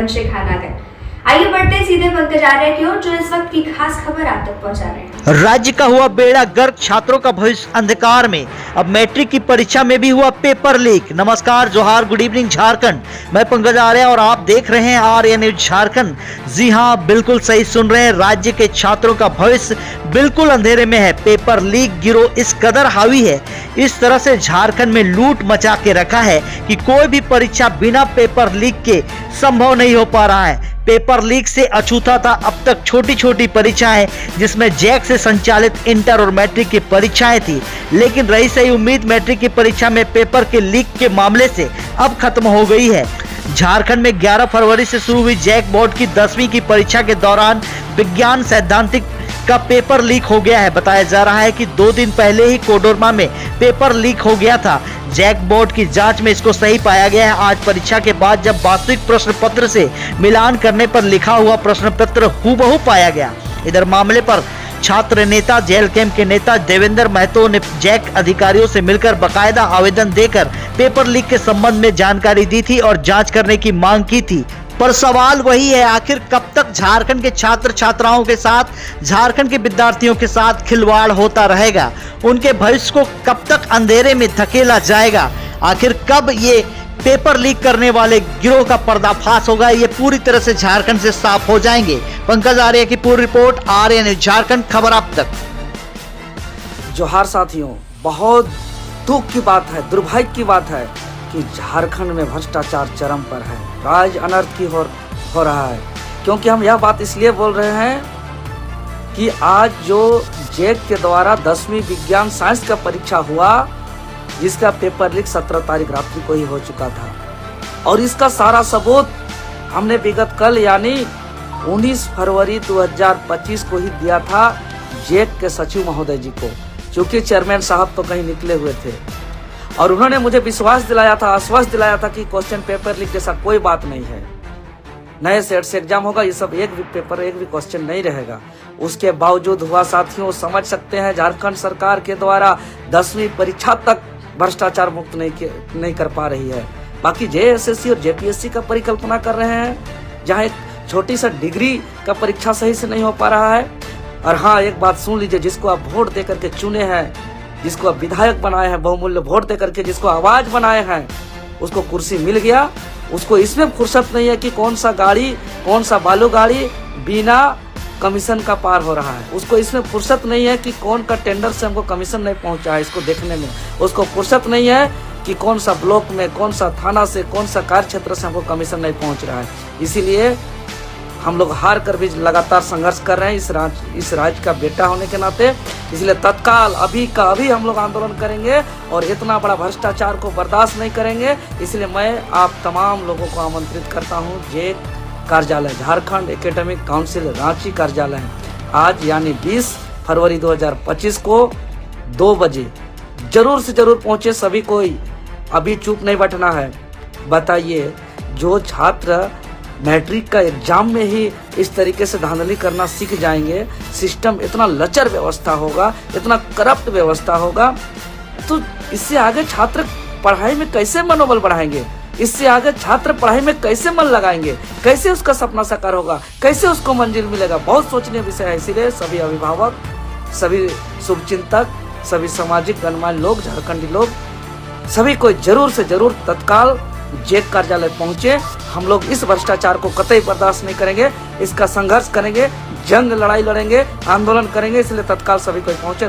वंशे खाना गए। आइए बढ़ते सीधे पंकज आर्य की ओर, जो इस वक्त की खास खबर आप तक पहुंचा रहे हैं। राज्य का हुआ बेड़ा गर्क, छात्रों का भविष्य अंधकार में। अब मैट्रिक की परीक्षा में भी हुआ पेपर लीक। नमस्कार, जोहार, गुड इवनिंग झारखंड। मैं पंकज आर्य और आप देख रहे हैं आर्य न्यूज झारखंड। जी हां, बिल्कुल सही सुन रहे हैं। राज्य के छात्रों का भविष्य बिल्कुल अंधेरे में है। पेपर लीक गिरोह इस कदर हावी है, इस तरह से झारखंड में लूट मचा के रखा है कि कोई भी परीक्षा बिना पेपर लीक के संभव नहीं हो पा रहा है। पेपर लीक से अछूता था अब तक छोटी छोटी परीक्षाएं, जिसमें जैक से संचालित इंटर और मैट्रिक की परीक्षाएं थी, लेकिन रही सही उम्मीद मैट्रिक की परीक्षा में पेपर के लीक के मामले से अब खत्म हो गई है। झारखंड में 11 फरवरी से शुरू हुई जैक बोर्ड की 10वीं की परीक्षा के दौरान विज्ञान सैद्धांतिक का पेपर लीक हो गया है। बताया जा रहा है कि 2 दिन पहले ही कोडरमा में पेपर लीक हो गया था। जैक बोर्ड की जांच में इसको सही पाया गया है। आज परीक्षा के बाद जब वास्तविक प्रश्न पत्र से मिलान करने पर लिखा हुआ प्रश्न पत्र हूबहू पाया गया। इधर मामले पर छात्र नेता जेल कैंप के नेता देवेंद्र महतो ने जैक अधिकारियों से मिलकर बकायदा आवेदन देकर पेपर लीक के संबंध में जानकारी दी थी और जांच करने की मांग की थी। पर सवाल वही है, आखिर कब तक झारखंड के छात्र छात्राओं के साथ, झारखंड के विद्यार्थियों के साथ खिलवाड़ होता रहेगा? उनके भविष्य को कब तक अंधेरे में धकेला जाएगा? आखिर कब ये पेपर लीक करने वाले गिरोह का पर्दाफाश होगा? ये पूरी तरह से झारखंड से साफ हो जाएंगे। पंकज आर्य की पूरी रिपोर्ट, आर्य न्यूज झारखंड, खबर आप तक। जोहार साथियों, बहुत दुख की बात है, दुर्भाग्य की बात है कि झारखंड में भ्रष्टाचार चरम पर है, राज अनर्थ की हो रहा है। क्योंकि हम यह बात इसलिए बोल रहे हैं कि आज जो जैक के द्वारा 10वीं विज्ञान साइंस का परीक्षा हुआ, जिसका पेपर लीक 17 तारीख रात्रि को ही हो चुका था, और इसका सारा सबूत हमने विगत कल यानी 19 फरवरी 2025 को ही दिया था जैक के सचिव महोदय जी को, क्योंकि चेयरमैन साहब तो कहीं निकले हुए थे और उन्होंने मुझे विश्वास दिलाया था, आश्वासन दिलाया था कि क्वेश्चन पेपर लीक जैसा कोई बात नहीं है, नए सेट से एग्जाम होगा, ये सब एक भी पेपर, एक भी क्वेश्चन नहीं रहेगा। उसके बावजूद हुआ साथियों, समझ सकते हैं झारखंड सरकार के द्वारा 10वीं परीक्षा तक भ्रष्टाचार मुक्त नहीं कर पा रही है। बाकी जेएसएससी और जेपीएससी का परिकल्पना कर रहे हैं, जहाँ एक छोटी सा डिग्री का परीक्षा सही से नहीं हो पा रहा है। और हाँ, एक बात सुन लीजिए, जिसको आप वोट दे करके चुने हैं, जिसको आप विधायक बनाए हैं, बहुमूल्य वोट दे करके जिसको आवाज बनाए हैं, उसको कुर्सी मिल गया, उसको इसमें फुर्सत नहीं है कि कौन सा गाड़ी, कौन सा बालू गाड़ी बिना कमीशन का पार हो रहा है। उसको इसमें फुर्सत नहीं है कि कौन का टेंडर से हमको कमीशन नहीं पहुंचा है, इसको देखने में। उसको फुर्सत नहीं है कि कौन सा ब्लॉक में, कौन सा थाना से, कौन सा कार्य क्षेत्र से हमको कमीशन नहीं पहुंच रहा है। इसीलिए हम लोग हार कर भी लगातार संघर्ष कर रहे हैं इस राज्य का बेटा होने के नाते। इसलिए तत्काल अभी का अभी हम लोग आंदोलन करेंगे और इतना बड़ा भ्रष्टाचार को बर्दाश्त नहीं करेंगे। इसलिए मैं आप तमाम लोगों को आमंत्रित करता हूं जैक कार्यालय, झारखंड एकेडमिक काउंसिल रांची कार्यालय, आज यानी 20 फरवरी 2025 को 2 बजे जरूर से जरूर पहुंचे सभी कोई। अभी चुप नहीं बैठना है। बताइए, जो छात्र मैट्रिक का एग्जाम में ही इस तरीके से धांधली करना सीख जाएंगे, सिस्टम इतना लचर व्यवस्था होगा, इतना करप्ट व्यवस्था होगा, तो इससे आगे छात्र पढ़ाई में कैसे मनोबल बढ़ाएंगे? इससे आगे छात्र पढ़ाई में कैसे मन लगाएंगे? कैसे उसका सपना साकार होगा? कैसे उसको मंजिल मिलेगा? बहुत सोचनीय विषय है। इसीलिए सभी अभिभावक, सभी शुभचिंतक, सभी सामाजिक गणमान्य लोग, झारखंडी लोग, सभी को जरूर से जरूर तत्काल जैक कार्यालय पहुंचे। हम लोग इस भ्रष्टाचार को कतई बर्दाश्त नहीं करेंगे, इसका संघर्ष करेंगे, जंग लड़ाई लड़ेंगे, आंदोलन करेंगे। इसलिए तत्काल सभी को पहुंचे।